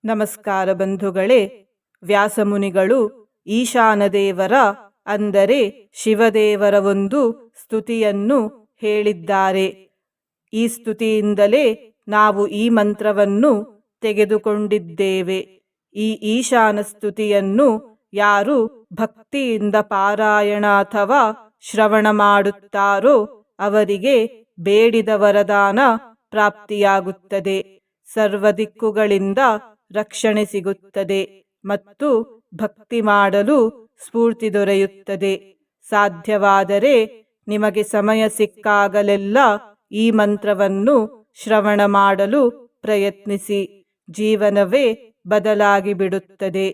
ನಮಸ್ಕಾರ ಬಂಧುಗಳೇ. ವ್ಯಾಸಮುನಿಗಳು ಈಶಾನದೇವರ ಅಂದರೆ ಶಿವದೇವರ ಒಂದು ಸ್ತುತಿಯನ್ನು ಹೇಳಿದ್ದಾರೆ. ಈ ಸ್ತುತಿಯಿಂದಲೇ ನಾವು ಈ ಮಂತ್ರವನ್ನು ತೆಗೆದುಕೊಂಡಿದ್ದೇವೆ. ಈ ಈಶಾನ ಸ್ತುತಿಯನ್ನು ಯಾರು ಭಕ್ತಿಯಿಂದ ಪಾರಾಯಣ ಅಥವಾ ಶ್ರವಣ ಮಾಡುತ್ತಾರೋ ಅವರಿಗೆ ಬೇಡಿದ ವರದಾನ ಪ್ರಾಪ್ತಿಯಾಗುತ್ತದೆ. ಸರ್ವ ದಿಕ್ಕುಗಳಿಂದ ರಕ್ಷಣೆ ಸಿಗುತ್ತದೆ ಮತ್ತು ಭಕ್ತಿ ಮಾಡಲು ಸ್ಫೂರ್ತಿ ದೊರೆಯುತ್ತದೆ. ಸಾಧ್ಯವಾದರೆ ನಿಮಗೆ ಸಮಯ ಸಿಕ್ಕಾಗಲೆಲ್ಲ ಈ ಮಂತ್ರವನ್ನು ಶ್ರವಣ ಮಾಡಲು ಪ್ರಯತ್ನಿಸಿ. ಜೀವನವೇ ಬದಲಾಗಿ ಬಿಡುತ್ತದೆ.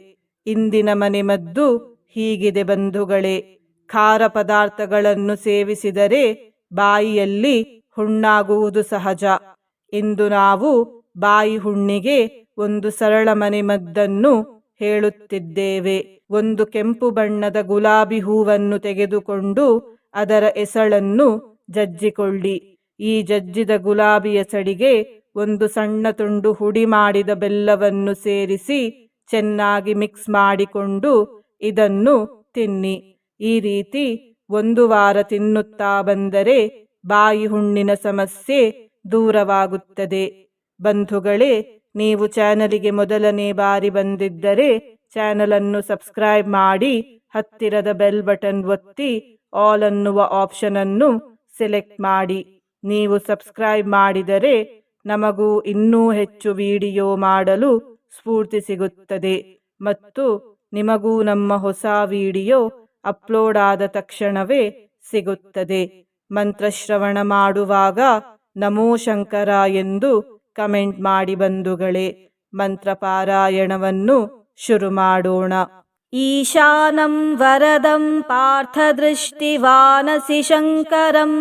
ಇಂದಿನ ಮನೆಮದ್ದು ಹೀಗಿದೆ ಬಂಧುಗಳೇ. ಖಾರ ಪದಾರ್ಥಗಳನ್ನು ಸೇವಿಸಿದರೆ ಬಾಯಿಯಲ್ಲಿ ಹುಣ್ಣಾಗುವುದು ಸಹಜ. ಇಂದು ನಾವು ಬಾಯಿ ಹುಣ್ಣಿಗೆ ಒಂದು ಸರಳ ಮನೆಮದ್ದನ್ನು ಹೇಳುತ್ತಿದ್ದೇವೆ. ಒಂದು ಕೆಂಪು ಬಣ್ಣದ ಗುಲಾಬಿ ಹೂವನ್ನು ತೆಗೆದುಕೊಂಡು ಅದರ ಎಸಳನ್ನು ಜಜ್ಜಿಕೊಳ್ಳಿ. ಈ ಜಜ್ಜಿದ ಗುಲಾಬಿ ಎಸಳಿಗೆ ಒಂದು ಸಣ್ಣ ತುಂಡು ಹುಡಿ ಮಾಡಿದ ಬೆಲ್ಲವನ್ನು ಸೇರಿಸಿ ಚೆನ್ನಾಗಿ ಮಿಕ್ಸ್ ಮಾಡಿಕೊಂಡು ಇದನ್ನು ತಿನ್ನಿ. ಈ ರೀತಿ 1 ವಾರ ತಿನ್ನುತ್ತಾ ಬಂದರೆ ಬಾಯಿ ಹುಣ್ಣಿನ ಸಮಸ್ಯೆ ದೂರವಾಗುತ್ತದೆ. ಬಂಧುಗಳೇ, ನೀವು ಚಾನಲಿಗೆ ಮೊದಲನೇ ಬಾರಿ ಬಂದಿದ್ದರೆ ಚಾನಲನ್ನು ಸಬ್ಸ್ಕ್ರೈಬ್ ಮಾಡಿ ಹತ್ತಿರದ ಬೆಲ್ ಬಟನ್ ಒತ್ತಿ ಆಲ್ ಅನ್ನುವ ಆಪ್ಷನ್ ಅನ್ನು ಸೆಲೆಕ್ಟ್ ಮಾಡಿ. ನೀವು ಸಬ್ಸ್ಕ್ರೈಬ್ ಮಾಡಿದರೆ ನಮಗೂ ಇನ್ನೂ ಹೆಚ್ಚು ವಿಡಿಯೋ ಮಾಡಲು ಸ್ಫೂರ್ತಿ ಸಿಗುತ್ತದೆ ಮತ್ತು ನಿಮಗೂ ನಮ್ಮ ಹೊಸ ವಿಡಿಯೋ ಅಪ್ಲೋಡ್ ಆದ ತಕ್ಷಣವೇ ಸಿಗುತ್ತದೆ. ಮಂತ್ರಶ್ರವಣ ಮಾಡುವಾಗ ನಮೋ ಶಂಕರ ಎಂದು ಕಮೆಂಟ್ ಮಾಡಿ ಬಂಧುಗಳೇ. ಮಂತ್ರ ಪಾರಾಯಣವನ್ನು ಶುರು ಮಾಡೋಣ. ಈಶಾನಂ ವರದಂ ಪಾರ್ಥದೃಷ್ಟಿವಾನಸಿ ಶಂಕರಂ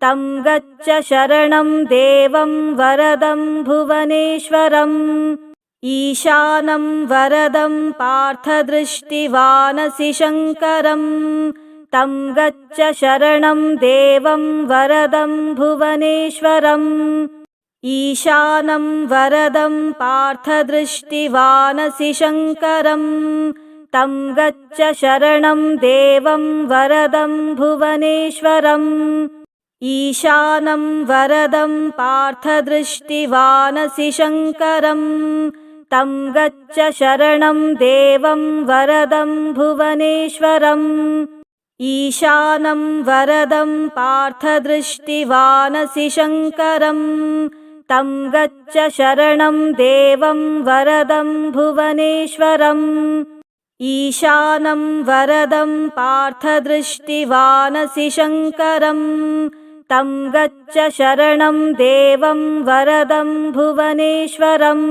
ತಂ ಗಚ್ಚ ಶರಣಂ ದೇವಂ ವರದಂ ಭುವನೇಶ್ವರಂ. ಈಶಾನಂ ವರದಂ ಪಾರ್ಥದೃಷ್ಟಿವಾನಸಿ ಶಂಕರಂ ತಂ ಗಚ್ಚ ಶರಣಂ ದೇವಂ ವರದಂ ಭುವನೇಶ್ವರಂ. ಈಶಾನಂ ವರದಂ ಪಾರ್ಥದೃಷ್ಟಿವಾನಸಿ ಶಂಕರಂ ತಂ ಗಚ್ಚ ಶರಣಂ ದೇವಂ ವರದಂ ಭುವನೇಶ್ವರಂ. ಈಶಾನಂ ವರದಂ ಪಾರ್ಥದೃಷ್ಟಿವಾನಸಿ ಶಂಕರಂ ತಂ ಗಚ್ಚ ಶರಣಂ ದೇವಂ ವರದಂ ಭುವನೇಶ್ವರಂ. ಈಶಾನಂ ವರದಂ ಪಾರ್ಥದೃಷ್ಟಿವಾನಸಿ ಶಂಕರಂ ತಂ ಗಚ್ಚ ಶರಣಂ ದೇವಂ ವರದಂ ಭುವನೇಶ್ವರಂ. ಈಶಾನಂ ವರದಂ ಪಾರ್ಥದೃಷ್ಟಿವಾನಸಿ ಶಂಕರಂ ತಂ ಗಚ್ಚ ಶರಣಂ ದೇವಂ ವರದಂ ಭುವನೇಶ್ವರಂ.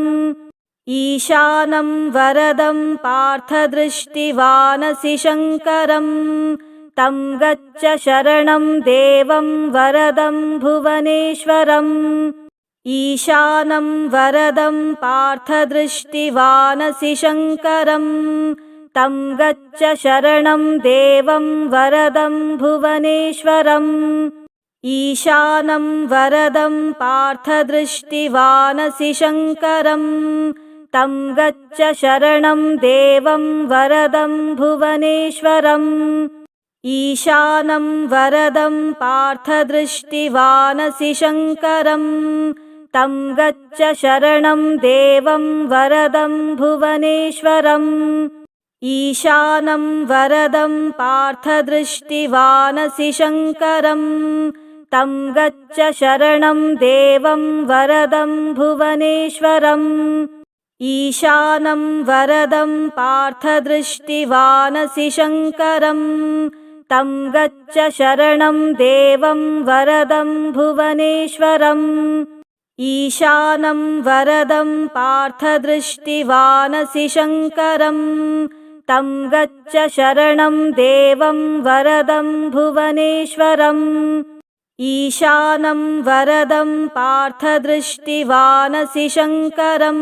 ಈಶಾನಂ ವರದಂ ಪಾರ್ಥದೃಷ್ಟಿವಾನಸಿ ಶಂಕರಂ ತಂ ಗಚ್ಚ ಶರಣಂ ದೇವಂ ವರದಂ ಭುವನೇಶ್ವರಂ. ಈಶಾನಂ ವರದಂ ಪಾರ್ಥದೃಷ್ಟಿವಾನಸಿ ಶಂಕರಂ ತಂ ಗಚ್ಚ ಶರಣಂ ದೇವಂ ವರದಂ ಭುವನೇಶ್ವರಂ. ಈಶಾನಂ ವರದಂ ಪಾರ್ಥದೃಷ್ಟಿವಾನಸಿ ಶಂಕರಂ ತಂ ಗಚ್ಚ ಶರಣಂ ದೇವಂ ವರದಂ ಭುವನೇಶ್ವರಂ. ಈಶಾನಂ ವರದಂ ಪಾರ್ಥದೃಷ್ಟಿವಾನಸಿ ಶಂಕರಂ ತಂ ಗಚ್ಚ ಶರಣಂ ದೇವಂ ವರದಂ ಭುವನೇಶ್ವರಂ. ಈಶಾನಂ ವರದಂ ಪಾರ್ಥದೃಷ್ಟಿವಾನಸಿ ಶಂಕರಂ ತಂ ಗಚ್ಚ ಶರಣಂ ದೇವಂ ವರದಂ ಭುವನೇಶ್ವರಂ. ಈಶಾನಂ ವರದಂ ಪಾರ್ಥದೃಷ್ಟಿವಾನಸಿ ಶಂಕರಂ ತಂ ಗಚ್ಚ ಶರಣಂ ದೇವಂ ವರದಂ ಭುವನೇಶ್ವರಂ. ಈಶಾನಂ ವರದಂ ಪಾರ್ಥದೃಷ್ಟಿವಾನಸಿ ಶಂಕರಂ ತಂ ಗಚ್ಚ ಶರಣಂ ದೇವಂ ವರದಂ ಭುವನೇಶ್ವರಂ. ಈಶಾನಂ ವರದಂ ಪಾರ್ಥದೃಷ್ಟಿವಾನಸಿ ಶಂಕರಂ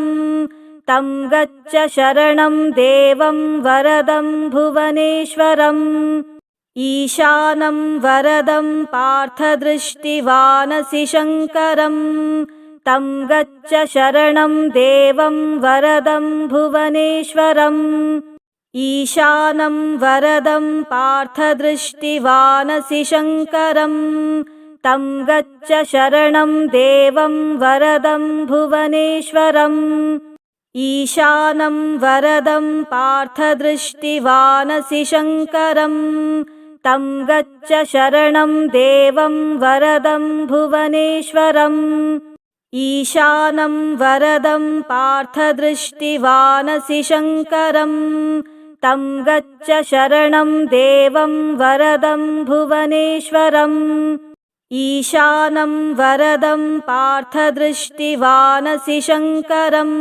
ತಂ ಗಚ್ಚ ಶರಣಂ ದೇವಂ ವರದಂ ಭುವನೇಶ್ವರಂ. ಈಶಾನಂ ವರದಂ ಪಾರ್ಥದೃಷ್ಟಿವಾನಸಿ ಶಂಕರಂ तं गच्छ शरणं देवं वरदं भुवनेश्वरम् ईशानं वरदं पार्थदृष्टिवानसि शङ्करम् तं गच्छ शरणं देवं वरदं भुवनेश्वरम् ईशानं वरदं पार्थदृष्टिवानसि शङ्करम् तं गच्छ शरणं देवं वरदं भुवनेश्वरम् ईशानं वरदं पार्थदृष्टिवानसि शङ्करम् तं गच्छ शरणं देवं वरदं भुवनेश्वरम् ईशानं वरदं पार्थदृष्टिवानसि शङ्करम्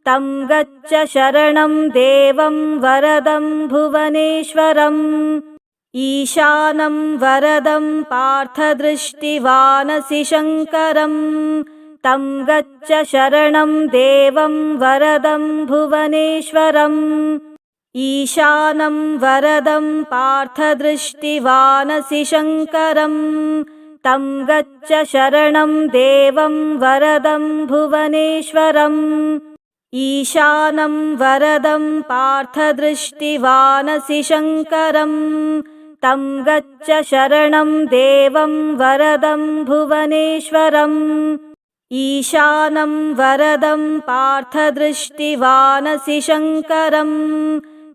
तं गच्छ शरणं देवं वरदं भुवनेश्वरम् ईशानं वरदं पार्थदृष्टिवानसि शङ्करम् तं गच्छ शरणं देवं वरदं भुवनेश्वरम् ईशानं वरदं पार्थदृष्टिवानसि शङ्करम् तं गच्छ शरणं देवं वरदं भुवनेश्वरम् ईशानं वरदं पार्थदृष्टिवानसि शङ्करम् तं गच्छ शरणं देवं वरदं भुवनेश्वरम् ईशानं वरदं पार्थदृष्टिवानसि शङ्करम्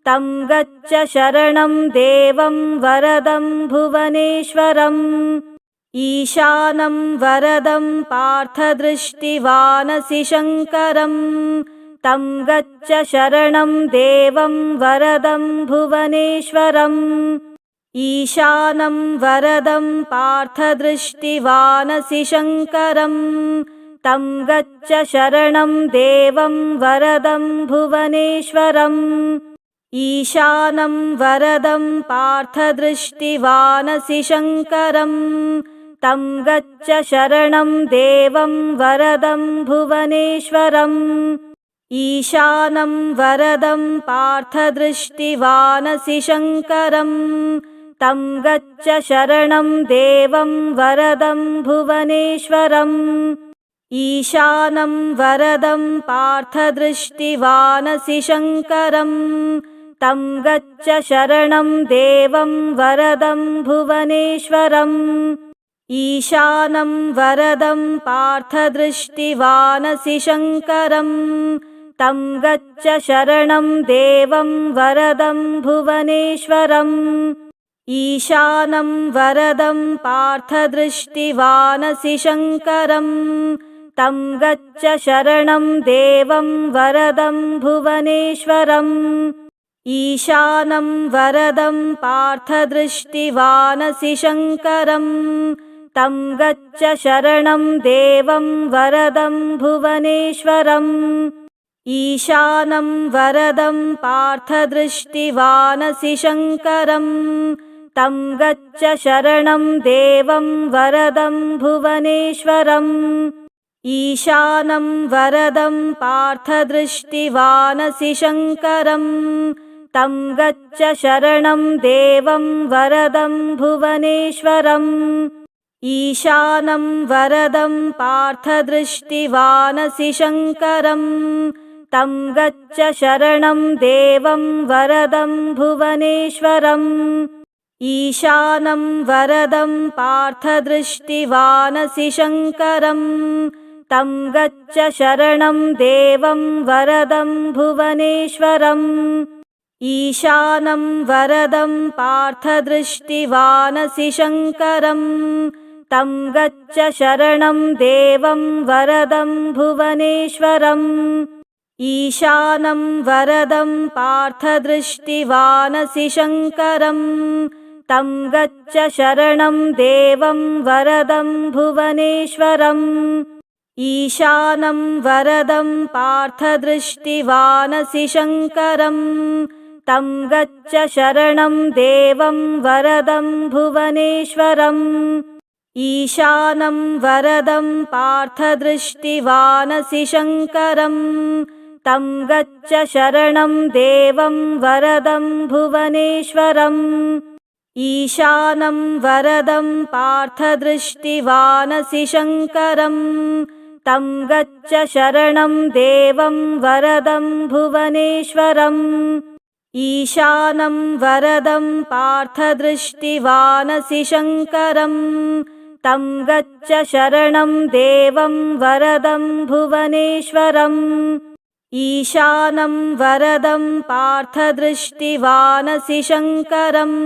तं गच्छ शरणं देवं वरदं भुवनेश्वरम् ईशानं वरदं पार्थदृष्टिवानसि शङ्करम् तं गच्छ शरणं देवं वरदं भुवनेश्वरम् ईशानं वरदं पार्थदृष्टिवानसि शङ्करम् तं गच्छ शरणं देवं वरदं भुवनेश्वरम् ईशानं वरदं पार्थदृष्टिवानसि शङ्करम् तं गच्छ शरणं देवं वरदं भुवनेश्वरम् ईशानं वरदं पार्थदृष्टिवानसि शङ्करम् तं गच्छ शरणं देवं वरदं भुवनेश्वरम् ईशानं वरदं पार्थदृष्टिवानसि शङ्करम् तं गच्छ शरणं देवं वरदं भुवनेश्वरम् ईशानं वरदं पार्थदृष्टिवानसि शङ्करम् तं गच्छ शरणं देवं वरदं भुवनेश्वरम् ईशानं वरदं पार्थदृष्टिवानसि शङ्करम् तं गच्छ शरणं देवं वरदं भुवनेश्वरम् ईशानं वरदं पार्थदृष्टिवानसि शङ्करम् तं गच्छ शरणं देवं वरदं भुवनेश्वरम् ईशानं वरदं पार्थदृष्टिवानसि शङ्करम् तं गच्छ शरणं देवं वरदं भुवनेश्वरम् ईशानं वरदं पार्थदृष्टिवानसि शङ्करम् तं गच्छ शरणं देवं वरदं भुवनेश्वरम् ईशानं वरदं पार्थदृष्टिवानसि शङ्करम् तं गच्छ शरणं देवं वरदं भुवनेश्वरम् ईशानं वरदं पार्थदृष्टिवानसि शङ्करम् तं गच्छ शरणं देवं वरदं भुवनेश्वरम् ईशानं वरदं पार्थदृष्टिवानसि शङ्करम् तं गच्छ शरणं देवं वरदं भुवनेश्वरम् ईशानं वरदं पार्थदृष्टिवानसि शङ्करम् तं गच्छ शरणं देवं वरदं भुवनेश्वरम् ईशानं वरदं पार्थदृष्टिवानसि शङ्करम् तं गच्छ शरणं देवं वरदं भुवनेश्वरम् ईशानं वरदं पार्थदृष्टिवानसि शङ्करम् तं गच्छ शरणं देवं वरदं भुवनेश्वरम् ईशानं वरदं पार्थदृष्टिवानसि शङ्करम् तं गच्छ शरणं देवं वरदं भुवनेश्वरम् ईशानं वरदं पार्थदृष्टिवानसि शङ्करम् तं गच्छ शरणं देवं वरदं भुवनेश्वरम् ईशानं वरदं पार्थदृष्टिवानसि शङ्करम्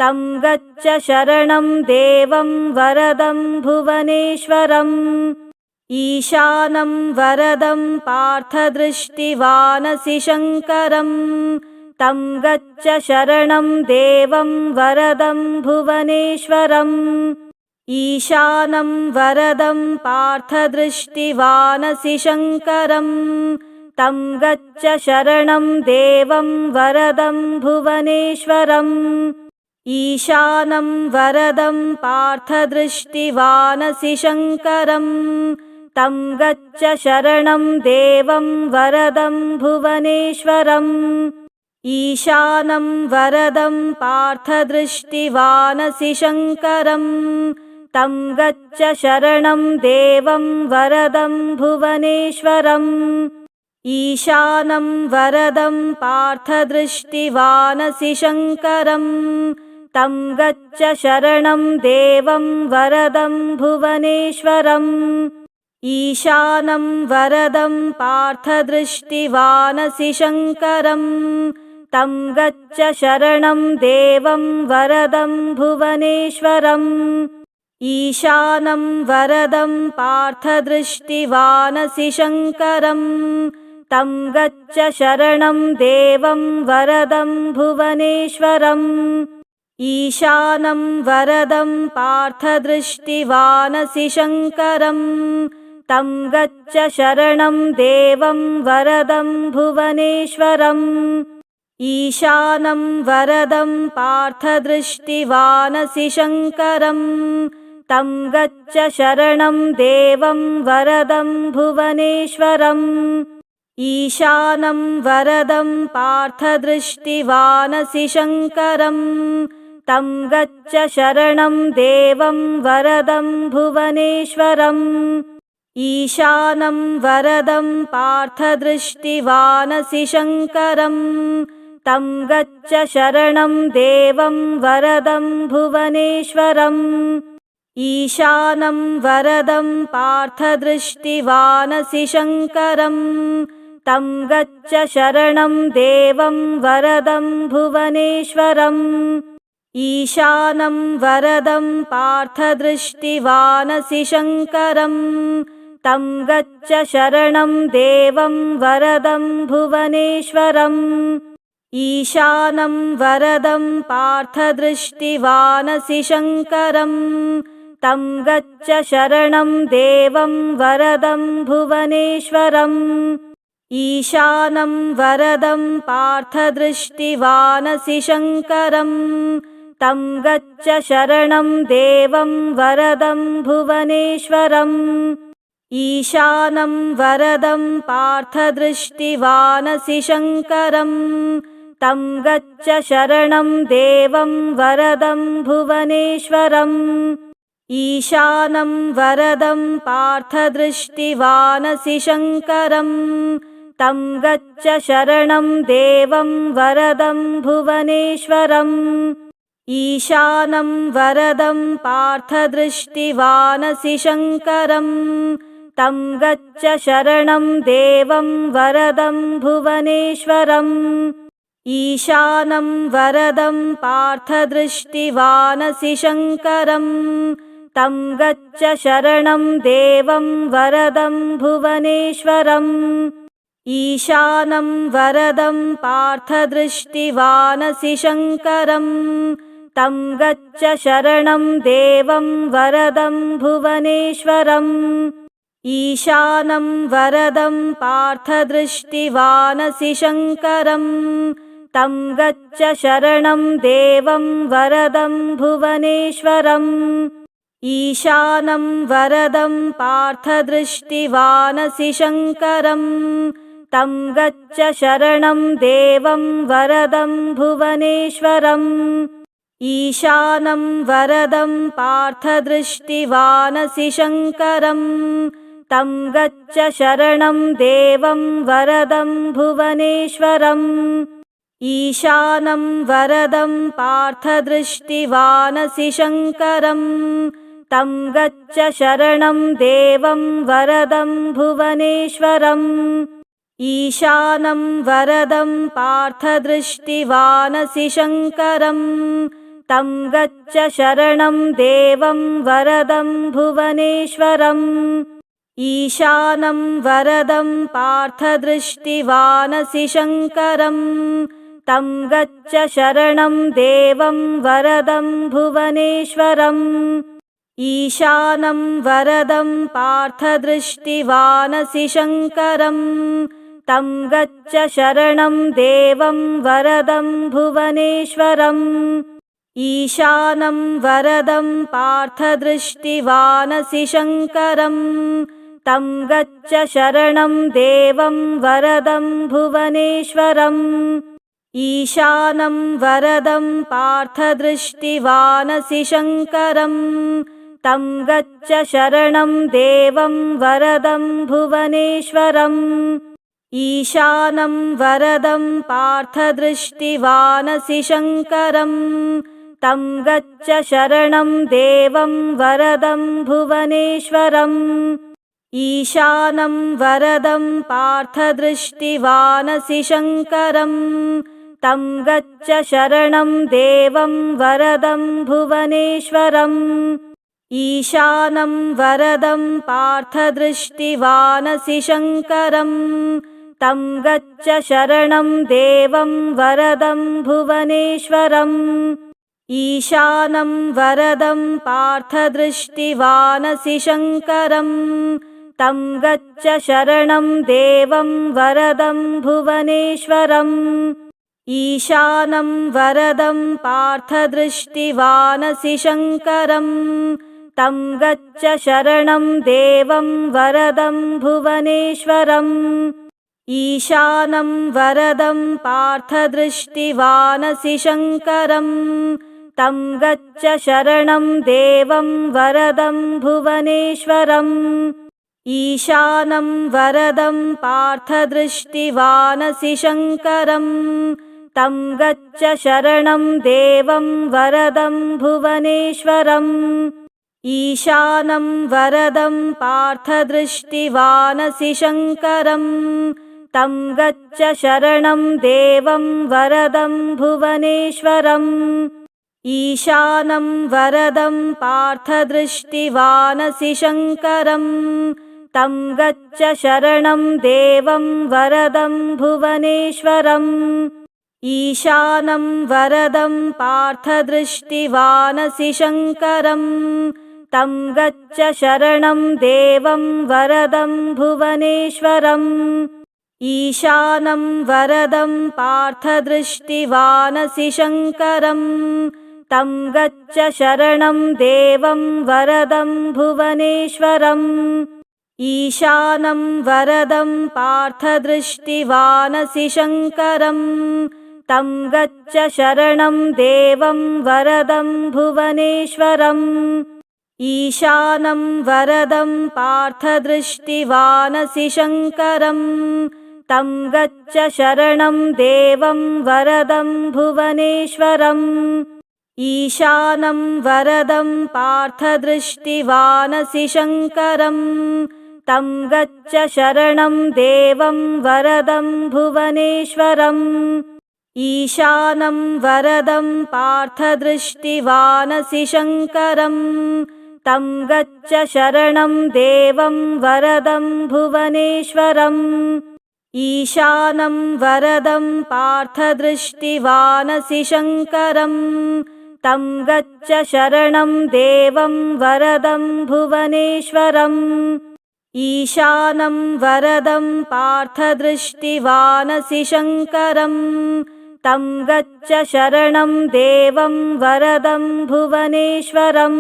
तं गच्छ शरणं देवं वरदं भुवनेश्वरम् ईशानं वरदं पार्थदृष्टिवानसि शङ्करम् तं गच्छ शरणं देवं वरदं भुवनेश्वरम् ईशानं वरदं पार्थदृष्टिवानसि शङ्करम् तं गच्छ शरणं देवं वरदं भुवनेश्वरम् ईशानं वरदं पार्थदृष्टिवानसि शङ्करम् तं गच्छ शरणं देवं वरदं भुवनेश्वरम् ईशानं वरदं पार्थदृष्टिवानसि शङ्करम् तं गच्छ शरणं देवं वरदं भुवनेश्वरम् ईशानं वरदं पार्थदृष्टिवानसि शङ्करम् तं गच्छ शरणं देवं वरदं भुवनेश्वरम् ईशानं वरदं पार्थदृष्टिवानसि शङ्करम् तं गच्छ शरणं देवं वरदं भुवनेश्वरम् ईशानं वरदं पार्थदृष्टिवानसि शङ्करम् तं गच्छ शरणं देवं वरदं भुवनेश्वरम् ईशानं वरदं पार्थदृष्टिवानसि शङ्करम् तं गच्छ शरणं देवं वरदं भुवनेश्वरम् ईशानं वरदं पार्थदृष्टिवानसि शङ्करम् तं गच्छ शरणं देवं वरदं भुवनेश्वरम् ईशानं वरदं पार्थदृष्टिवानसि शङ्करम् तं गच्छ शरणं देवं वरदं भुवनेश्वरम् ईशानं वरदं पार्थदृष्टिवानसि शङ्करम् तं गच्छ शरणं देवं वरदं भुवनेश्वरम् ईशानं वरदं पार्थदृष्टिवानसि शङ्करम् तं गच्छ शरणं देवं वरदं भुवनेश्वरम् ईशानं वरदं पार्थदृष्टिवानसि शङ्करम् तं गच्छ शरणं देवं वरदं भुवनेश्वरम् ईशानं वरदं पार्थदृष्टिवानसि शङ्करम् तं गच्छ शरणं देवं वरदं भुवनेश्वरम् ईशानं वरदं पार्थदृष्टिवानसि शङ्करम् तं गच्छ शरणं देवं वरदं भुवनेश्वरम् ईशानं वरदं पार्थदृष्टिवानसि शङ्करम् तं गच्छ शरणं देवं वरदं भुवनेश्वरम् ईशानं वरदं पार्थदृष्टिवानसि शङ्करम् तं गच्छ शरणं देवं वरदं भुवनेश्वरम् ईशानं वरदं पार्थदृष्टिवानसि शङ्करम् तं गच्छ शरणं देवं वरदं भुवनेश्वरम् ईशानं वरदं पार्थदृष्टिवानसि शङ्करम् तं गच्छ शरणं देवं वरदं भुवनेश्वरम् ईशानं वरदं पार्थदृष्टिवानसि शङ्करम् तं गच्छ शरणं देवं वरदं भुवनेश्वरम् ईशानं वरदं पार्थदृष्टिवानसि शङ्करम् तं गच्छ शरणं देवं वरदं भुवनेश्वरम् ईशानं वरदं पार्थदृष्टिवानसि शङ्करम् तं गच्छ शरणं देवं वरदं भुवनेश्वरम् ईशानं वरदं पार्थदृष्टिवानसि शङ्करम् तं गच्छ शरणं देवं वरदं भुवनेश्वरम् ईशानं वरदं पार्थदृष्टिवानसि शङ्करम् तं गच्छ शरणं देवं वरदं भुवनेश्वरम् ईशानं वरदं पार्थदृष्टिवानसि शङ्करम् तं गच्छ शरणं देवं वरदं भुवनेश्वरम् ईशानं वरदं पार्थदृष्टिवानसि शङ्करम् तं गच्छ शरणं देवं वरदं भुवनेश्वरम् ईशानं वरदं पार्थदृष्टिवानसि शङ्करम् तं गच्छ शरणं देवं वरदं भुवनेश्वरम् ईशानं वरदं पार्थदृष्टिवानसि शङ्करम् तं गच्छ शरणं देवं वरदं भुवनेश्वरम् ईशानं वरदं पार्थदृष्टिवानसि शङ्करम् तं गच्छ शरणं देवं वरदं भुवनेश्वरम् ईशानं वरदं पार्थदृष्टिवानसि शङ्करम् तं गच्छ शरणं देवं वरदं भुवनेश्वरम् ईशानं वरदं पार्थदृष्टिवानसि शङ्करम् तं गच्छ शरणं देवं वरदं भुवनेश्वरम् ईशानं वरदं पार्थदृष्टिवानसि शङ्करम् तं गच्छ शरणं देवं वरदं भुवनेश्वरम् ईशानं वरदं पार्थदृष्टिवानसि शङ्करम् तं गच्छ शरणं देवं वरदं भुवनेश्वरम् ईशानं वरदं पार्थदृष्टिवानसि शङ्करम् तं गच्छ शरणं देवं वरदं भुवनेश्वरम् ईशानं वरदं पार्थदृष्टिवानसि शङ्करम् तं गच्छ शरणं देवं वरदं भुवनेश्वरम् ईशानं वरदं पार्थदृष्टिवानसि शङ्करम् तं गच्छ शरणं देवं वरदं भुवनेश्वरम् ईशानं वरदं पार्थदृष्टिवानसि शङ्करम् तं गच्छ शरणं देवं वरदं भुवनेश्वरम् ईशानं वरदं पार्थदृष्टिवानसि शङ्करम् तं गच्छ शरणं देवं वरदं भुवनेश्वरम् ईशानं वरदं पार्थदृष्टिवानसि शङ्करम् तं गच्छ शरणं देवं वरदं भुवनेश्वरम् ईशानं वरदं पार्थदृष्टिवानसि शङ्करम् तं गच्छ शरणं देवं वरदं भुवनेश्वरम् ईशानं वरदं पार्थदृष्टिवानसि शङ्करम् तं गच्छ शरणं देवं वरदं भुवनेश्वरम् ईशानं वरदं पार्थदृष्टिवानसि शङ्करम् तं गच्छ शरणं देवं वरदं भुवनेश्वरम् ईशानं वरदं पार्थदृष्टिवानसि शङ्करम् तं गच्छ शरणं देवं वरदं भुवनेश्वरम् ईशानं वरदं पार्थदृष्टिवानसि शङ्करम् तं गच्छ शरणं देवं वरदं भुवनेश्वरम् ईशानं वरदं पार्थदृष्टिवानसि शङ्करम् तं गच्छ शरणं देवं वरदं भुवनेश्वरम् ईशानं वरदं पार्थदृष्टिवानसि शङ्करम् तं गच्छ शरणं देवं वरदं भुवनेश्वरम्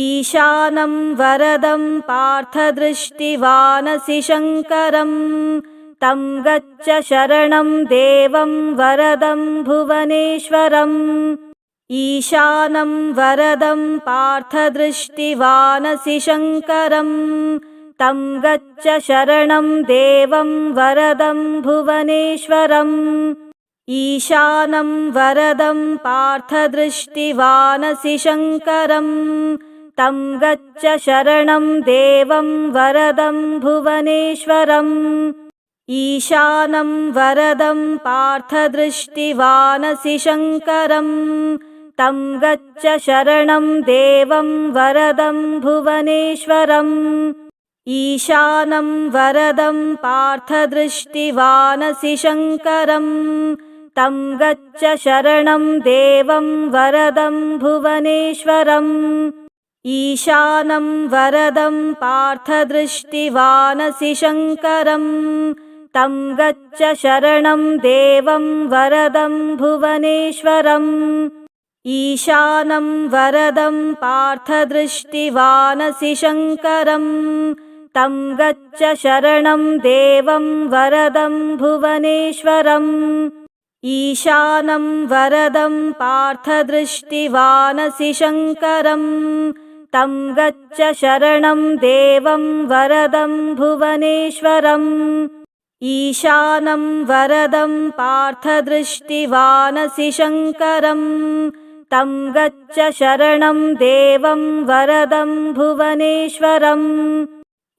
ईशानं वरदं पार्थदृष्टिवानसि शङ्करम् तं गच्छ शरणं देवं वरदं भुवनेश्वरम् ईशानं वरदं पार्थदृष्टिवानसि शङ्करम् तं गच्छ शरणं देवं वरदं भुवनेश्वरम् ईशानं वरदं पार्थदृष्टिवानसि शङ्करम् तं गच्छ शरणं देवं वरदं भुवनेश्वरम् ईशानं वरदं पार्थदृष्टिवानसि शङ्करम् तं गच्छ शरणं देवं वरदं भुवनेश्वरम् ईशानं वरदं पार्थदृष्टिवानसि शङ्करम् तं गच्छ शरणं देवं वरदं भुवनेश्वरम् ईशानं वरदं पार्थदृष्टिवानसि शङ्करम् तं गच्छ शरणं देवं वरदं भुवनेश्वरम् ईशानं वरदं पार्थदृष्टिवानसि शङ्करम् तं गच्छ शरणं देवं वरदं भुवनेश्वरम् ईशानं वरदं पार्थदृष्टिवानसि शङ्करम् तं गच्छ शरणं देवं वरदं भुवनेश्वरम् ईशानं वरदं पार्थदृष्टिवानसि शङ्करम् तं गच्छ शरणं देवं वरदं भुवनेश्वरम्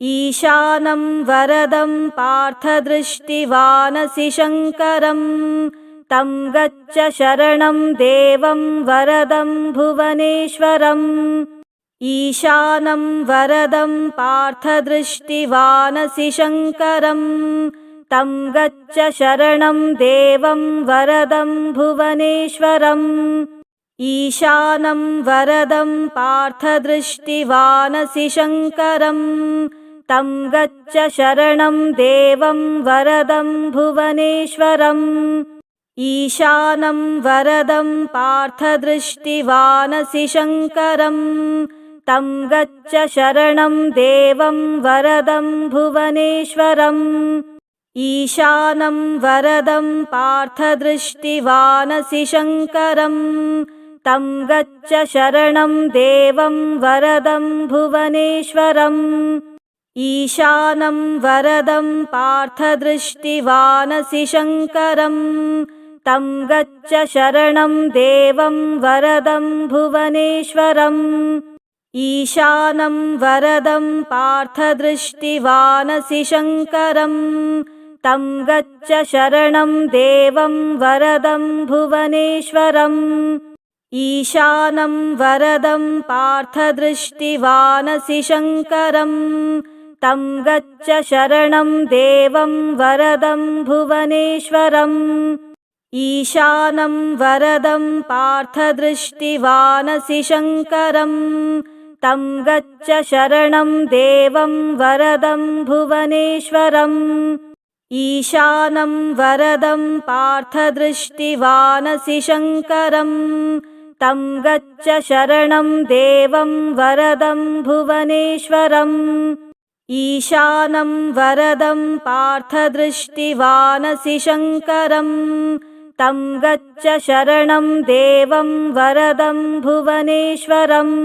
ईशानं वरदं पार्थदृष्टिवानसि शङ्करम् तं गच्छ शरणं देवं वरदं भुवनेश्वरम् ईशानं वरदं पार्थदृष्टिवानसि शङ्करम् तं गच्छ शरणं देवं वरदं भुवनेश्वरम् ईशानं वरदं पार्थदृष्टिवानसि शङ्करम् तं गच्छ शरणं देवं वरदं भुवनेश्वरम् ईशानं वरदं पार्थदृष्टिवानसि शङ्करम् तं गच्छ शरणं देवं वरदं भुवनेश्वरम् ईशानं वरदं पार्थदृष्टिवानसि शङ्करम् तं गच्छ शरणं देवं वरदं भुवनेश्वरम् ईशानं वरदं पार्थदृष्टिवानसि शङ्करम् तं गच्छ शरणं देवं वरदं भुवनेश्वरम् ईशानं वरदं पार्थदृष्टिवानसि शङ्करम् तं गच्छ शरणं देवं वरदं भुवनेश्वरम् ईशानं वरदं पार्थदृष्टिवानसि शङ्करम् तं गच्छ शरणं देवं वरदं भुवनेश्वरम् ईशानं वरदं पार्थदृष्टिवानसि शङ्करम् तं गच्छ शरणं देवं वरदं भुवनेश्वरम् ईशानं वरदं पार्थदृष्टिवानसि शङ्करम् तं गच्छ शरणं देवं वरदं भुवनेश्वरम् ईशानं वरदं पार्थदृष्टिवानसि शङ्करम् तं गच्छ शरणं देवं वरदं भुवनेश्वरम्